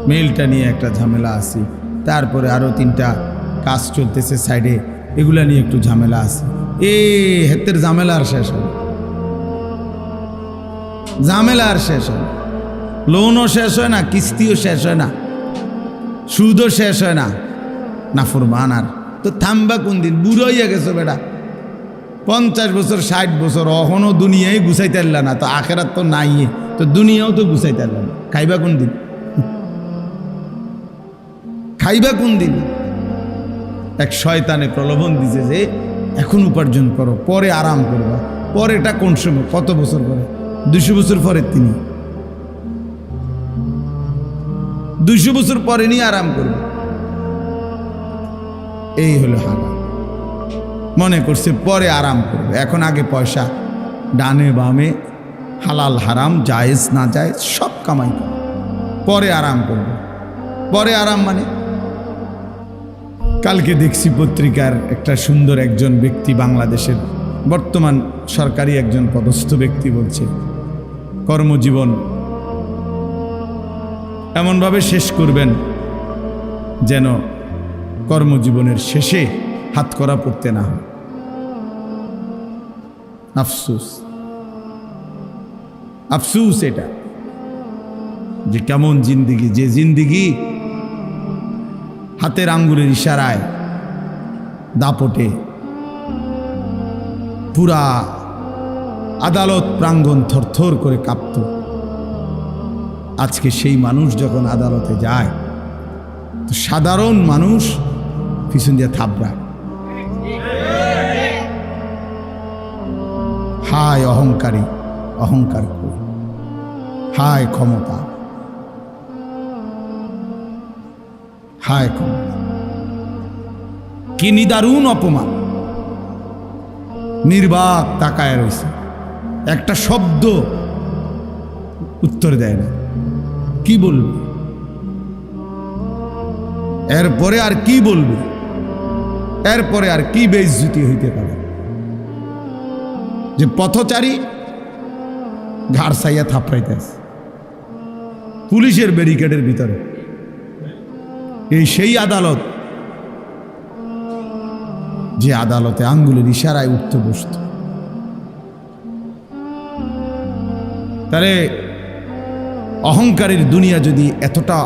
মেলটা নিয়ে একটা ঝামেলা আছে, তারপরে আরও 3টা কাজ চলতেছে সাইডে, এগুলা নিয়ে একটু ঝামেলা আছে। হেতের ঝামেলা আর শেষ হয়, ঝামেলা আর শেষ হয়। লোনও শেষ হয় না, কিস্তিও শেষ হয় না, সুদও শেষ হয় না, নাফরমান। আর তো থামবা কোন দিন? বুড়ো হইয়া গেছো বেটা, 50 বছর 60 বছর, অখনও দুনিয়ায় গুছাইতে পারলা না, তো আখেরাত তো নাই, তো দুনিয়াও তো গুছাইতে পারলা না। খাইবা কোন দিন? খাইবা কোন দিন? এক শয়তানে প্রলোভন দিছে যে এখন উপার্জন করো, পরে আরাম করবা। পরেটা কোন সময়? কত বছর পরে? 200 বছর পরে। তিনি 200 বছর পরে নিয়ে আরাম করবে। এই হলো হারাম। মনে করছে পরে আরাম করবে, এখন আগে পয়সা, ডানে বামে হালাল হারাম, জায়েজ না জায়েজ সব কামাই করবে, পরে আরাম করবে। পরে আরাম মানে, কালকে দেখছি পত্রিকার একটা সুন্দর একজন ব্যক্তি, বাংলাদেশের বর্তমান সরকারি একজন পদস্থ ব্যক্তি বলছে, কর্মজীবন এমনভাবে শেষ করবেন যেন কর্মজীবনের শেষে হাতকড়া পড়তে না হয়। আফসোস, আফসোস এটা যে কেমন জিন্দিগি, যে জিন্দিগি হাতের আঙ্গুলের ইশারায় দাপটে পুরা আদালত প্রাঙ্গণ থরথর করে কাঁপত। আজকে সেই মানুষ যখন আদালতে যায় তো সাধারণ মানুষ পিছন দিয়ে থাবড়ায়। হায় অহংকারী, অহংকার করি, হায় ক্ষমতা, হায় ক্ষমতা, কি নিদারুণ অপমান। নির্বাক তাকায় রয়েছে, একটা শব্দ উত্তর দেয় না। কি বলবে এরপরে? আর কি বলবে এরপরে? আর কি বেইজ্জতি হইতে পারে যে পথচারী ঘাড় সাইয়া থাপড়াইতেছে পুলিশের ব্যারিকেডের ভিতরে? এই সেই আদালত যে আদালতে আঙ্গুলের ইশারায় উঠতে বসত। তাহলে অহংকারের দুনিয়া যদি এতটা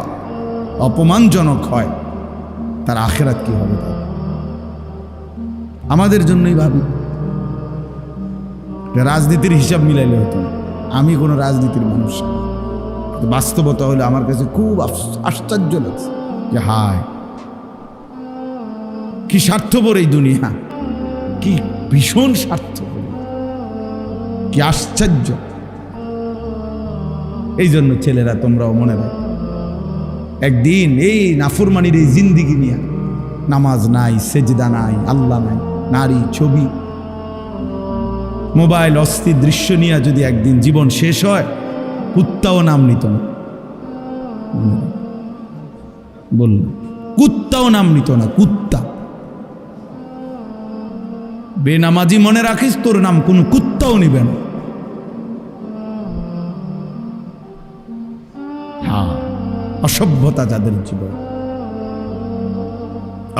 অপমানজনক হয়, তার আখেরাত কি হবে? তার আমাদের জন্যই ভাবি। রাজনীতির হিসাব মিলাইলে হতো না। আমি কোনো রাজনীতির মানুষ, বাস্তবতা হলে আমার কাছে খুব আশ্চর্য লাগছে যে হায় কি স্বার্থপর এই দুনিয়া, কি ভীষণ স্বার্থপর, কি আশ্চর্য। এই জন্য ছেলেরা তোমরাও মনে রাখো, একদিন এই নাফরমানির এই জিন্দিগি নিয়ে, নামাজ নাই, সেজদা নাই, আল্লাহ নাই, নারী, ছবি, মোবাইল, অস্থির দৃশ্য নিয়ে যদি একদিন জীবন শেষ হয়, কুত্তাও নাম নিত না। বলল কুত্তাও নাম নিত না। কুত্তা বেনামাজি মনে রাখিস, তোর নাম কোন কুত্তাও নিবে না। হ্যাঁ, অসভ্যতা যাদের জীবন,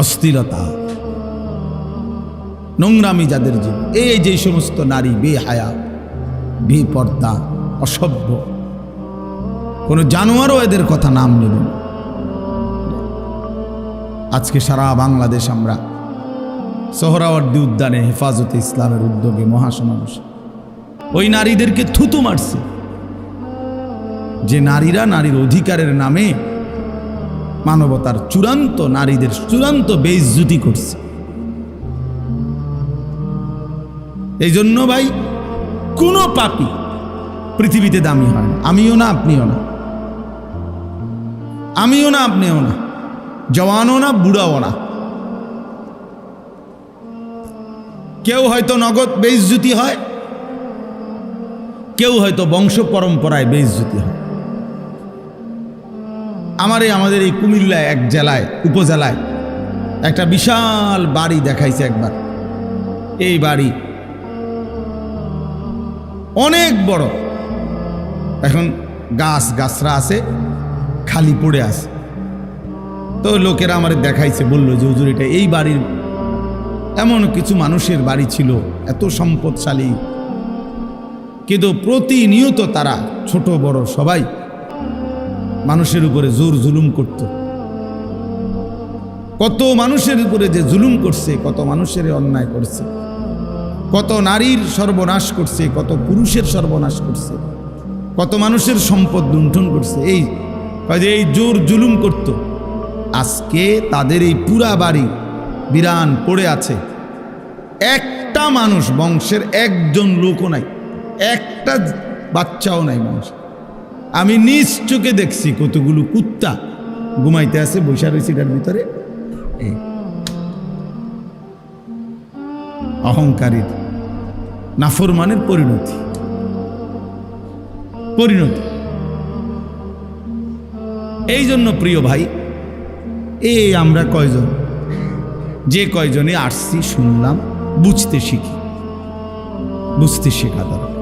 অস্থিরতা, নোংরামি যাদের জীবন, এই যে সমস্ত নারী বেহায়া, বেপর্দা, অসভ্য, কোন জানোয়ারও এদের কথা নাম নেবেন। আজকে সারা বাংলাদেশ আমরা সোহরাওয়ার্দী উদ্যানে হেফাজতে ইসলামের উদ্যোগে মহাসমাবেশ ওই নারীদেরকে থুতু মারছে, যে নারীরা নারীর অধিকারের নামে মানবতার চূড়ান্ত, নারীদের চূড়ান্ত বেইজ্জতি করছে। এই জন্য ভাই, কোনো পাপী পৃথিবীতে দামি হয় না। আমিও না, আপনিও না, আমিও না, আপনিও না, জওয়ানও না, বুড়াও না। কেউ হয়তো নগদ বেইজ্জতি হয়, কেউ হয়তো বংশ পরম্পরায় বেইজ্জতি হয়। আমাদের এই কুমিল্লায় এক জেলায়, উপজেলায় একটা বিশাল বাড়ি দেখাইছে একবার। এই বাড়ি অনেক বড়, এখন গাছরা আছে, খালি পড়ে আছে। তো লোকেরা আমার দেখাইছে, বললো যে হুজুর, এটা এই বাড়ির এমন কিছু মানুষের বাড়ি ছিল, এত সম্পদশালী, কিন্তু প্রতিনিয়ত তারা ছোট বড় সবাই মানুষের উপরে জোর জুলুম করত। কত মানুষের উপরে যে জুলুম করছে, কত মানুষের অন্যায় করছে, কত নারীর সর্বনাশ করছে, কত পুরুষের সর্বনাশ করছে, কত মানুষের সম্পদ লুণ্ঠন করছে। এই জোর জুলুম করত। আজকে তাদের এই পুরা বাড়ি বিরান পড়ে আছে, একটা মানুষ, বংশের একজন লোকও নাই, একটা বাচ্চাও নাই মানুষ। আমি নিজ চোখে দেখছি কতগুলো কুত্তা ঘুমাইতে আছে, বৈশা রয়েছে এটার ভিতরে। অহংকারীর, নাফরমানের পরিণতি। এই জন্য প্রিয় ভাই, আমরা কয়জন, যে কয়জনে আসছি, শুনলাম, বুঝতে শেখা দরকার।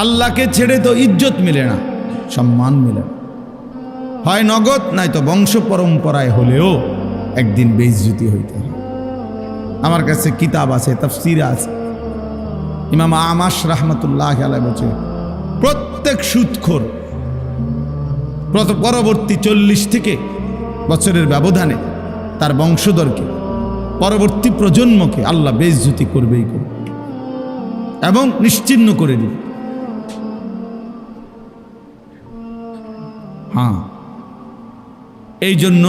আল্লাহকে ছেড়ে তো ইজ্জত মেলে না, সম্মান মেলে না, হয় নগদ নয়তো বংশ পরম্পরায় হলেও একদিন বেইজ্জতি হইতে হয়। আমার কাছে কিতাব আছে, তাফসীর আছে, ইমাম আমাশ রাহমাতুল্লাহ আলাইহি বলছে প্রত্যেক সুদখোর পরবর্তী 40 থেকে বছরের ব্যবধানে তার বংশধরকে, পরবর্তী প্রজন্মকে আল্লাহ বেইজ্জতি করবেই করবে এবং নিশ্চিহ্ন করে দিবে। হ্যাঁ, এই জন্য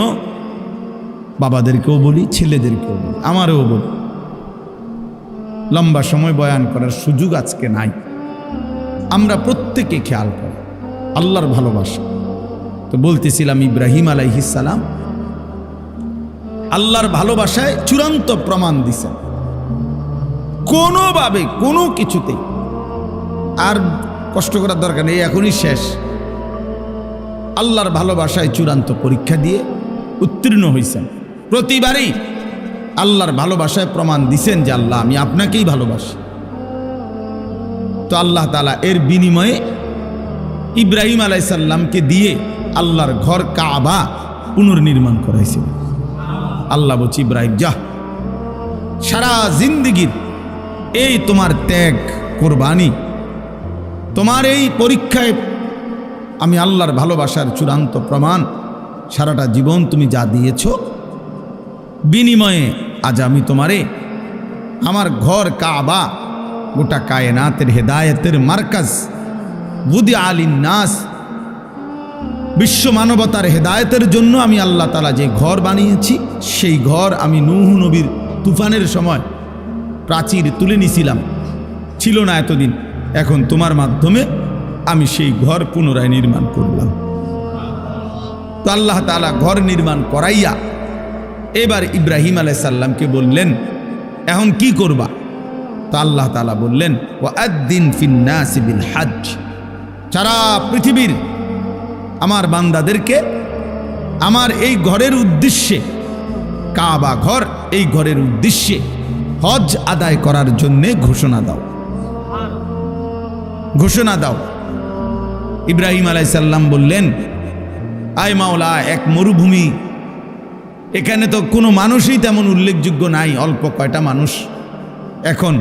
বাবাদেরকেও বলি, ছেলেদেরকেও বলি, আমারও বলি, লম্বা সময় বয়ান করার সুযোগ আজকে নাই। আমরা প্রত্যেকে খেয়াল করি আল্লাহর ভালোবাসা। তো বলতেছিলাম ইব্রাহিম আলাইহিস সালাম আল্লাহর ভালোবাসায় চূড়ান্ত প্রমাণ দিছেন, কোনোভাবে কোনো কিছুতে আর কষ্ট করার দরকার নেই, এখনই শেষ। আল্লাহর ভালোবাসায় চূড়ান্ত পরীক্ষা দিয়ে উত্তীর্ণ হয়েছেন। প্রতিবারই আল্লাহর ভালোবাসায় প্রমাণ দিছেন যে আল্লাহ আমি আপনাকেই ভালোবাসি। তো আল্লাহ তাআলা এর বিনিময়ে ইব্রাহিম আলাইহিস সালামকে দিয়ে আল্লাহর ঘর কাবা পুনর্নির্মাণ করাইছিল। আল্লাহ বলছি ইব্রাহিম যা, সারা জিন্দেগির এই তোমার ত্যাগ কোরবানি, তোমার এই পরীক্ষায় আমি আল্লাহর ভালোবাসার চূড়ান্ত প্রমাণ, সারাটা জীবন তুমি যা দিয়েছ, বিনিময়ে আজ আমি তোমারে আমার ঘর কাবা, গোটা কায়নাতের হেদায়েতের মার্কাজ, বুদি আলিন নাস, বিশ্ব মানবতার হেদায়েতের জন্য আমি আল্লাহ তাআলা যে ঘর বানিয়েছি, সেই ঘর আমি নূহ নবীর তুফানের সময় প্রাচীর তুলে নিছিলাম, ছিল না এতদিন, এখন তোমার মাধ্যমে আমি সেই ঘর পুনরায় নির্মাণ করলাম। তো আল্লাহ তাআলা ঘর নির্মাণ করাইয়া এবার ইব্রাহিম আলাইহিস সালামকে বললেন এখন কি করবা? তো আল্লাহ তাআলা বললেন ওয়াআদ্দিন ফিন্নাসি বিল হজ্জ, সারা পৃথিবীর আমার বান্দাদেরকে আমার এই ঘরের উদ্দেশ্যে, কাবা ঘর, এই ঘরের উদ্দেশ্যে হজ আদায় করার জন্যে ঘোষণা দাও, ঘোষণা দাও। ইব্রাহিম আলাইহিস সালাম বললেন আয় মাওলা, এক মরুভূমি, এখানে তো কোনো মানুষই তেমন উল্লেখযোগ্য নাই, অল্প কয়টা মানুষ। এখন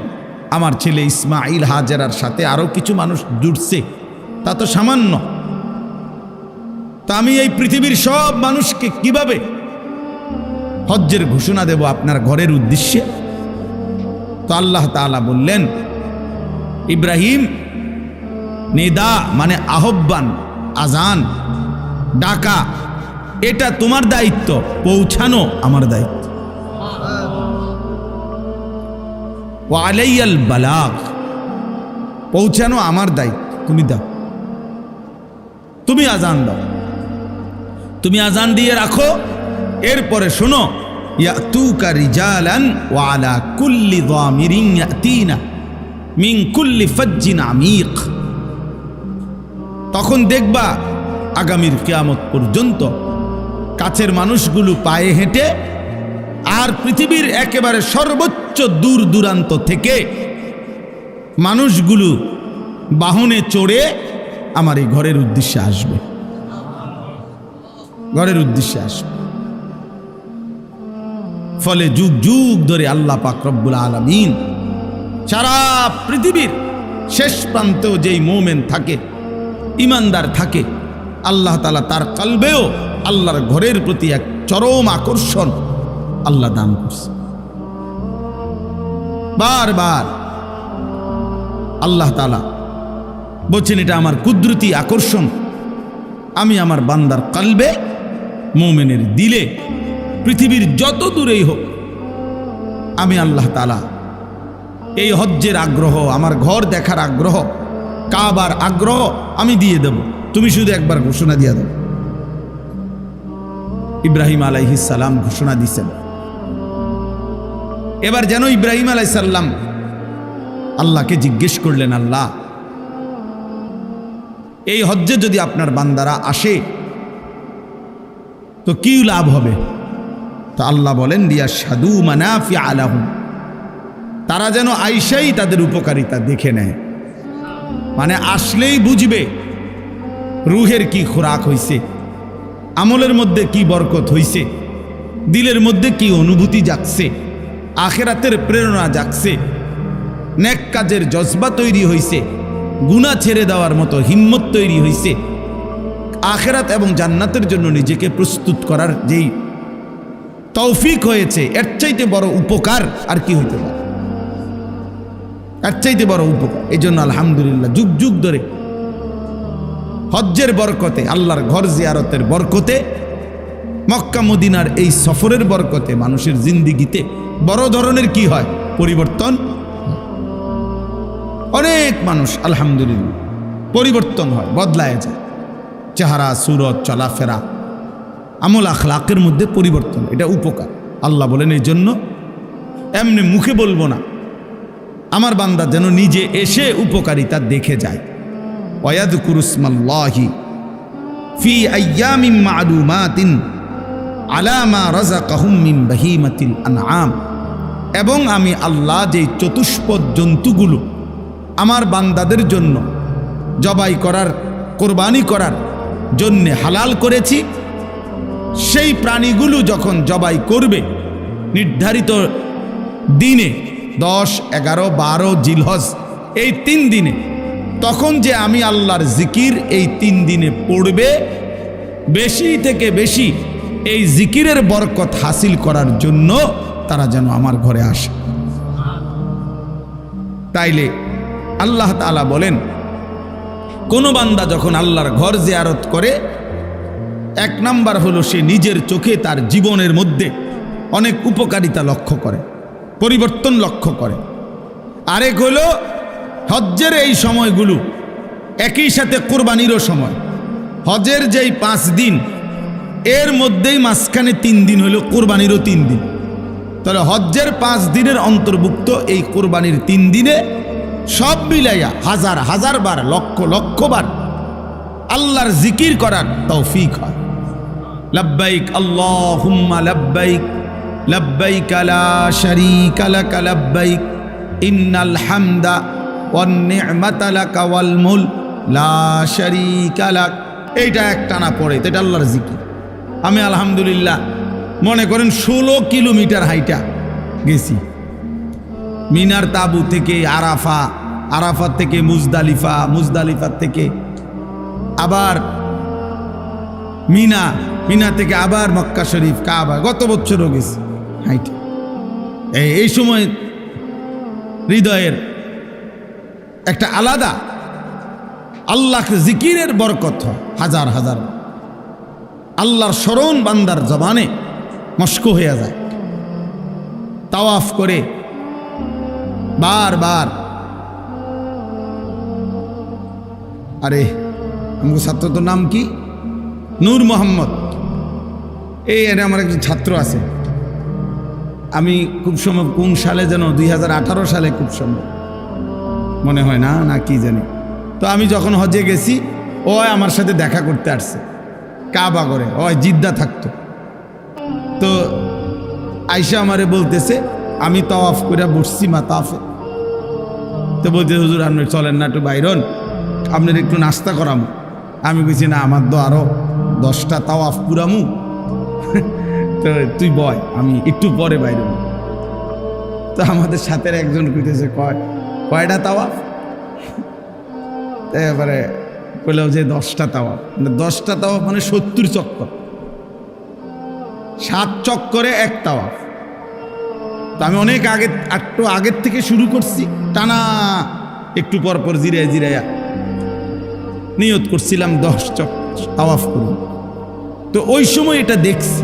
আমার ছেলে ইসমাইল হাজেরার সাথে আরও কিছু মানুষ জুটছে, তা তো সামান্য। তা আমি এই পৃথিবীর সব মানুষকে কিভাবে হজ্জের ঘোষণা দেব আপনার ঘরের উদ্দেশ্যে? তো আল্লাহ তাআলা বললেন ইব্রাহিম, নিদা মানে আহ্বান, আজান, ডাকা, এটা তোমার দায়িত্ব, পৌঁছানো আমার দায়িত্ব। ওয়া আলাইয়াল বালাগ, পৌঁছানো আমার দায়িত্ব, তুমি দাও, তুমি আজান দাও, তুমি আজান দিয়ে রাখো। এরপরে শোনো ইয়াতুকা রিজালান ওয়া আলা কুল্লি যামিরিন ইয়াতিনা মিন কুল্লি ফাজ্জিন আমিক, তখন দেখবা আগামীর কিয়ামত পর্যন্ত কাছের মানুষগুলো পায়ে হেঁটে আর পৃথিবীর একেবারে সর্বোচ্চ দূর দূরান্ত থেকে মানুষগুলো বাহনে চড়ে আমার এই ঘরের উদ্দেশ্যে আসবে, ঘরের উদ্দেশ্যে আসবে। ফলে যুগ যুগ ধরে আল্লাহ পাক রব্বুল আলামিন সারা পৃথিবীর শেষ প্রান্তেও যেই মুমিন থাকে, ইমানদার থাকে, আল্লাহ তাআলা তার কলবেও আল্লাহর ঘরের প্রতি এক চরম আকর্ষণ আল্লাহ দান করছে। বারবার আল্লাহ তাআলা বলছেন এটা আমার কুদরতি আকর্ষণ, আমি আমার বান্দার কলবে, মুমিনের দিলে, পৃথিবীর যত দূরেই হোক, আমি আল্লাহ তাআলা এই হজ্জের আগ্রহ, আমার ঘর দেখার আগ্রহ, কাবার আগ্রহ আমি দিয়ে দেব, তুমি শুধু একবার ঘোষণা দিয়ে দাও। ইব্রাহিম আলাইহিস সালাম ঘোষণা দিয়েছেন। এবার যেন ইব্রাহিম আলাইহিস সালাম আল্লাহকে জিজ্ঞেস করলেন, আল্লাহ এই হজ্জে যদি আপনার বান্দারা আসে তো কি লাভ হবে? তো আল্লাহ বলেন লিয়াশহাদু মানাফিআ লাহুম, তারা যেন আইসাই তাদের উপকারিতা দেখে নেয়, মানে আসলেই বুঝবে রুহের কি খোরাক হইছে, আমলের মধ্যে কি বরকত হইছে, দিলের মধ্যে কি অনুভূতি জাগছে, আখেরাতের প্রেরণা জাগছে, নেক কাজের জজবা তৈরি হইছে, গুনাহ ছেড়ে দেওয়ার মতো হিম্মত তৈরি হইছে, আখেরাত এবং জান্নাতের জন্য নিজেকে প্রস্তুত করার যেই তৌফিক হয়েছে, এর চাইতে বড় উপকার আর কি হইতে পারে? এর চাইতে বড় উপকার। এই জন্য আলহামদুলিল্লাহ যুগ যুগ ধরে হজ্জের বরকতে, আল্লাহর ঘর জিয়ারতের বরকতে, মক্কা মদিনার এই সফরের বরকতে মানুষের জিন্দিগিতে বড় ধরনের কি হয়? পরিবর্তন। অনেক মানুষ আলহামদুলিল্লাহ পরিবর্তন হয়, বদলায় যায়, চেহারা সুরত চলাফেরা আমল আখলাকের মধ্যে পরিবর্তন। এটা উপকার। আল্লাহ বলেন এই জন্য এমনি মুখে বলবো না, আমার বান্দা যেন নিজে এসে উপকারিতা দেখে যায়। ওয়ায়াযকুরুসমাল্লাহি ফি আইয়ামিন মা'লুমাতিন আলা মা রাযাকাহুম মিন বাহিমাতিল আনআম। এবং আমি আল্লাহ যেই চতুষ্পদ জন্তুগুলো আমার বান্দাদের জন্য জবাই করার, কোরবানি করার জন্যে হালাল করেছি, সেই প্রাণীগুলো যখন জবাই করবে নির্ধারিত দিনে 10, 11, 12 জিলহজ এই 3 দিনে, তখন যে আমি আল্লাহর জিকির এই 3 দিনে পড়বে, বেশি থেকে বেশি এই জিকিরের বরকত হাসিল করার জন্য তারা যেন আমার ঘরে আসে। তাইলে আল্লাহ তাআলা বলেন, কোন বান্দা যখন আল্লাহর ঘর জিয়ারত করে, 1 নাম্বার হলো সে নিজের চোখে তার জীবনের মধ্যে অনেক উপকারিতা লক্ষ্য করে, পরিবর্তন লক্ষ্য করে। আরেক হলো হজ্জের এই সময়গুলো একই সাথে কোরবানিরও সময়। হজের যেই 5 দিন, এর মধ্যেই মাঝখানে 3 দিন হলো কোরবানিরও 3 দিন। তাহলে হজ্জের 5 দিনের অন্তর্ভুক্ত এই কোরবানির 3 দিনে সব মিলাইয়া হাজার হাজার বার, লক্ষ লক্ষ বার আল্লাহর জিকির করার তৌফিক হয়। লব্বাইক আল্লাহুম্মা লব্বাইক, লব্বাইক লা শারীকা লাক লব্বাইক, ইন্নাল হামদা ওয়ান নি'মাতা লাকা ওয়াল মুলক লা শারীকা লাক। এইটা একটানা পড়ে, এটা আল্লাহর জিকির। আমি আলহামদুলিল্লাহ মনে করেন 16 কিলোমিটার হাইটা গেছি, মিনার তাবু থেকে আরাফা, আরাফাত থেকে মুজদালিফা, মুজদালিফা থেকে আবার মিনা, মিনা থেকে আবার মক্কা শরীফ, কাবা। গত বছরও গেছি হাইটা। এই সময় হৃদয়ের একটা আলাদা আল্লাহ জিকিরের বরকত হয় হাজার হাজার। আল্লাহর স্মরণ বান্দার জবানে মস্ক হয়ে যায়। তাওয়াফ করে বারবার, আরে আমার ছাত্র তো নাম কি? নূর মোহাম্মদ। এই আমার একজন ছাত্র আছে, আমি খুব সম্ভব কোন সালে যেন 2018 সালে খুব সম্ভব মনে হয় না, না কি জানি। তো আমি যখন হজে গেছি, ও আমার সাথে দেখা করতে আসছে কাবা করে, ও জিদ্দা থাকতো। তো আইসা আমারে বলতেছে, আমি তাওয়াফ করে বসছি মাতাফে। তো বলতে, হুজুর আপনি চলেন না একটু বাইরন, আপনার একটু নাস্তা করামু। আমি বলছি না, আমার তো আরো 10টা তাওয়াফ পুরামু, তো তুই বয়, আমি একটু পরে বাইরে। তো আমাদের সাথে একজন কইতেছে, কয়টা তাওয়াফ? এবারে বললেও যে 10টা তাওয়াফ। 10টা তাওয়াফ মানে 70 চক্কর, 7 চক্করে 1 তাওয়াফ। তো আমি অনেক আগে, একটু আগের থেকে শুরু করছি, টানা একটু পর পর জিরাইয়া জিরাইয়া নিয়ত করছিলাম 10 তাওয়াফ করব। তো ওই সময় এটা দেখছি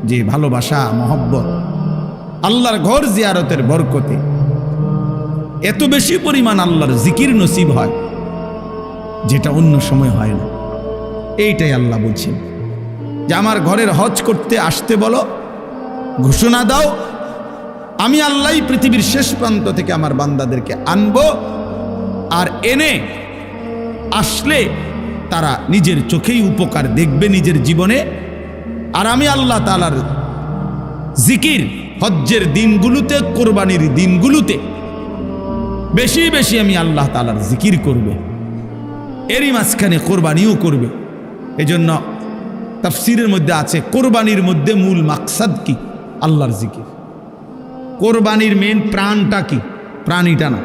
যে ভালোবাসা, মহব্বত, আল্লাহর ঘর জিয়ারতের বরকতে এত বেশি পরিমাণ আল্লাহর জিকির নসিব হয়, যেটা অন্য সময় হয় না। এইটাই আল্লাহ বলছেন যে আমার ঘরের হজ করতে আসতে বলো, ঘোষণা দাও, আমি আল্লাহ পৃথিবীর শেষ প্রান্ত থেকে আমার বান্দাদেরকে আনবো, আর এনে আসলে তারা নিজের চোখেই উপকার দেখবে নিজের জীবনে। আর আমি আল্লাহ তাআলার জিকির হজ্জের দিনগুলোতে, কোরবানির দিনগুলোতে বেশি বেশি আমি আল্লাহ তাআলার জিকির করবে, এরই মাঝখানে কোরবানিও করবে। এজন্য তাফসীরের মধ্যে আছে কোরবানির মধ্যে মূল মাকসাদ কি? আল্লাহর জিকির। কোরবানির মেন প্রাণটা কি? প্রাণীটা না,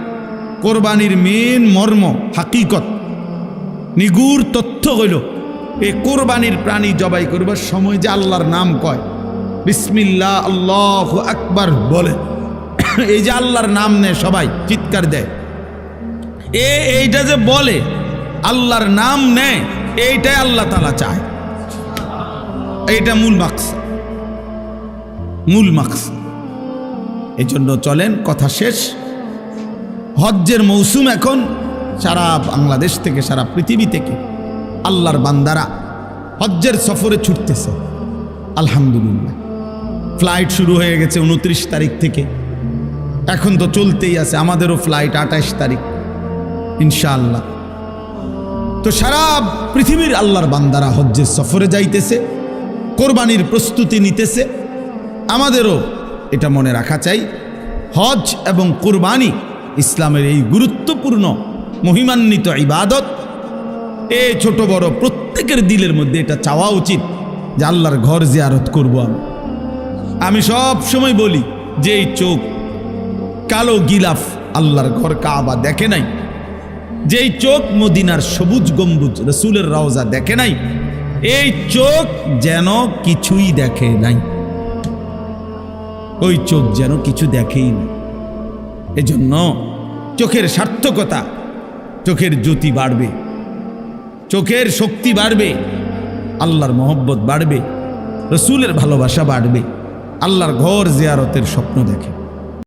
কোরবানির মেন মর্ম, হাকিকত, নিগুড় তথ্য হইল এই কোরবানির প্রাণী জবাই করবার সময় যে আল্লাহর নাম কয়, বিসমিল্লাহ আল্লাহু আকবার বলে, এই যে আল্লাহর নাম নেয়, সবাই চিৎকার দেয়, এইটা যে বলে আল্লাহর নাম নেয়, এইটাই আল্লাহ তাআলা চায়। এইটা মূল মাকসাদ, মূল মাকসাদ। এই জন্য চলেন, কথা শেষ। হজ্জের মৌসুম এখন, সারা বাংলাদেশ থেকে সারা পৃথিবী থেকে আল্লাহর বান্দারা হজ্জের সফরে ছুটতেছে। আলহামদুলিল্লাহ, ফ্লাইট শুরু হয়ে গেছে 29 তারিখ থেকে, এখন তো চলতেই আছে। আমাদেরও ফ্লাইট 28 তারিখ ইনশাআল্লাহ। তো সারা পৃথিবীর আল্লাহর বান্দারা হজ্জের সফরে যাইতেছে, কোরবানির প্রস্তুতি নিতেছে। আমাদেরও এটা মনে রাখা চাই, হজ এবং কোরবানি ইসলামের এই গুরুত্বপূর্ণ মহিমান্বিত ইবাদত। এই ছোট বড় প্রত্যেকের দিলের মধ্যে এটা চাওয়া উচিত যে আল্লাহর ঘর জিয়ারত করব। আমি সব সময় বলি যে এই চোখ কালো গিলাফ আল্লাহর ঘর কাবা দেখে নাই, যেই চোখ মদিনার সবুজ গম্বুজ রসুলের রওজা দেখে নাই, এই চোখ যেন কিছুই দেখে নাই, ওই চোখ যেন কিছু দেখেই না। এজন্য চোখের সার্থকতা, চোখের জ্যোতি বাড়বে, চোখের শক্তি বাড়বে, আল্লাহর মহব্বত বাড়বে, রসুলের ভালোবাসা বাড়বে, আল্লাহর ঘর জিয়ারতের স্বপ্ন দেখে।